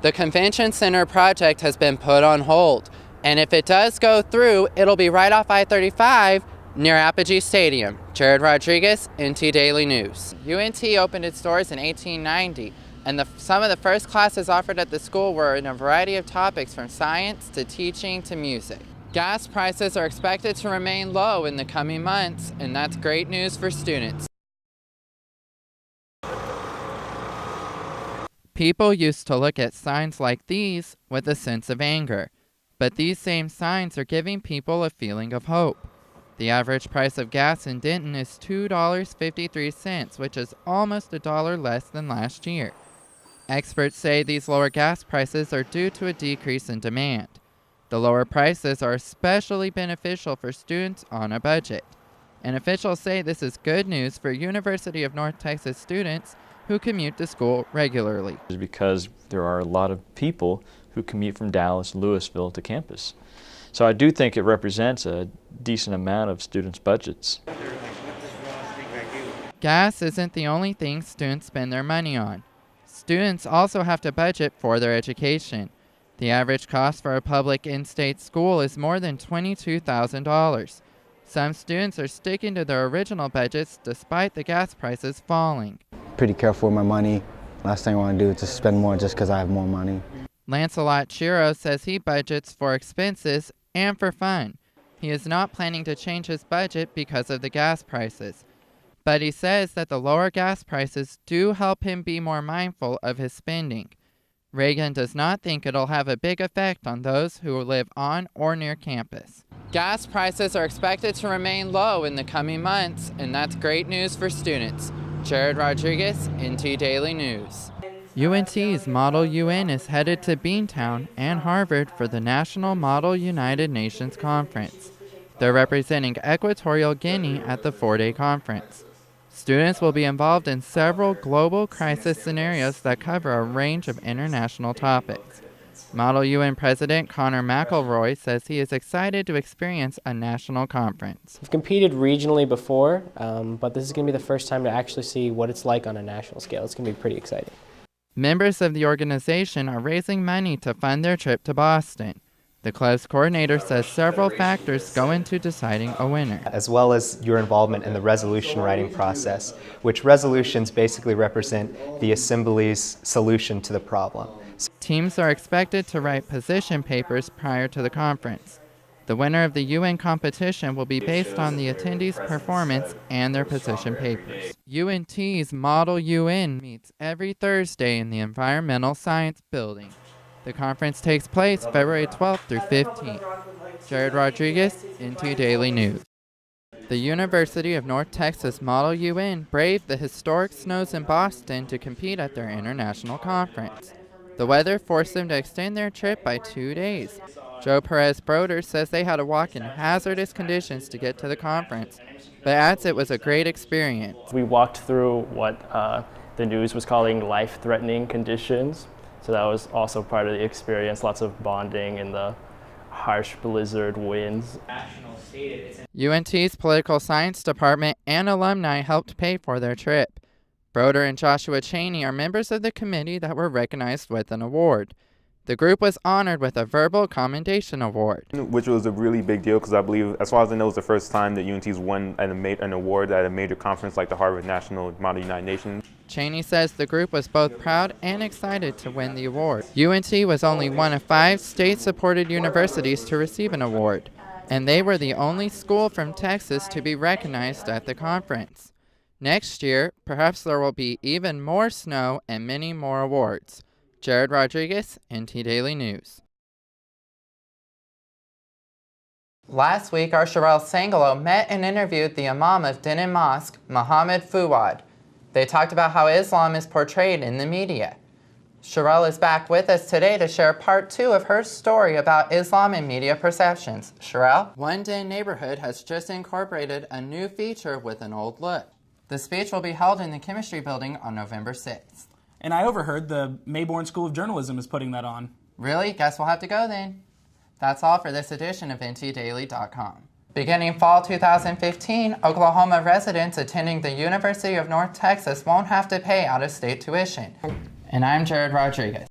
The convention center project has been put on hold, and if it does go through, it'll be right off I-35 near Apogee Stadium. Jared Rodriguez, NT Daily News. UNT opened its doors in 1890, and some of the first classes offered at the school were in a variety of topics from science to teaching to music. Gas prices are expected to remain low in the coming months, and that's great news for students. People used to look at signs like these with a sense of anger, but these same signs are giving people a feeling of hope. The average price of gas in Denton is $2.53, which is almost $1 less than last year. Experts say these lower gas prices are due to a decrease in demand. The lower prices are especially beneficial for students on a budget. And officials say this is good news for University of North Texas students who commute to school regularly. Because there are a lot of people who commute from Dallas, Louisville to campus. So I do think it represents a decent amount of students' budgets. Gas isn't the only thing students spend their money on. Students also have to budget for their education. The average cost for a public in-state school is more than $22,000. Some students are sticking to their original budgets despite the gas prices falling. Pretty careful with my money. Last thing I want to do is just spend more just because I have more money. Lancelot Chiro says he budgets for expenses and for fun. He is not planning to change his budget because of the gas prices. But he says that the lower gas prices do help him be more mindful of his spending. Reagan does not think it'll have a big effect on those who live on or near campus. Gas prices are expected to remain low in the coming months, and that's great news for students. Jared Rodriguez, NT Daily News. UNT's Model UN is headed to Beantown and Harvard for the National Model United Nations Conference. They're representing Equatorial Guinea at the 4-day conference. Students will be involved in several global crisis scenarios that cover a range of international topics. Model UN President Connor McElroy says he is excited to experience a national conference. I've competed regionally before, but this is going to be the first time to actually see what it's like on a national scale. It's going to be pretty exciting. Members of the organization are raising money to fund their trip to Boston. The club's coordinator says several factors go into deciding a winner. As well as your involvement in the resolution writing process, which resolutions basically represent the assembly's solution to the problem. Teams are expected to write position papers prior to the conference. The winner of the UN competition will be based on the attendees' performance and their position papers. UNT's Model UN meets every Thursday in the Environmental Science Building. The conference takes place February 12th through 15th. Jared Rodriguez, NT Daily News. The University of North Texas Model UN braved the historic snows in Boston to compete at their international conference. The weather forced them to extend their trip by 2 days. Joe Perez Broder says they had to walk in hazardous conditions to get to the conference, but adds it was a great experience. We walked through what the news was calling life-threatening conditions. So that was also part of the experience, lots of bonding in the harsh blizzard winds. UNT's political science department and alumni helped pay for their trip. Broder and Joshua Cheney are members of the committee that were recognized with an award. The group was honored with a verbal commendation award. Which was a really big deal because I believe, as far as I know, it was the first time that UNT's won an award at a major conference like the Harvard National Model United Nations. Cheney says the group was both proud and excited to win the award. UNT was only one of 5 state-supported universities to receive an award, and they were the only school from Texas to be recognized at the conference. Next year, perhaps there will be even more snow and many more awards. Jared Rodriguez, NT Daily News. Last week, our Sherelle Sangalo met and interviewed the Imam of Denton Mosque, Muhammad Fuad. They talked about how Islam is portrayed in the media. Sherelle is back with us today to share part 2 of her story about Islam and media perceptions. Sherelle? One Denton neighborhood has just incorporated a new feature with an old look. The speech will be held in the Chemistry Building on November 6th. And I overheard the Mayborn School of Journalism is putting that on. Really? Guess we'll have to go then. That's all for this edition of NTDaily.com. Beginning fall 2015, Oklahoma residents attending the University of North Texas won't have to pay out-of-state tuition. And I'm Jared Rodriguez.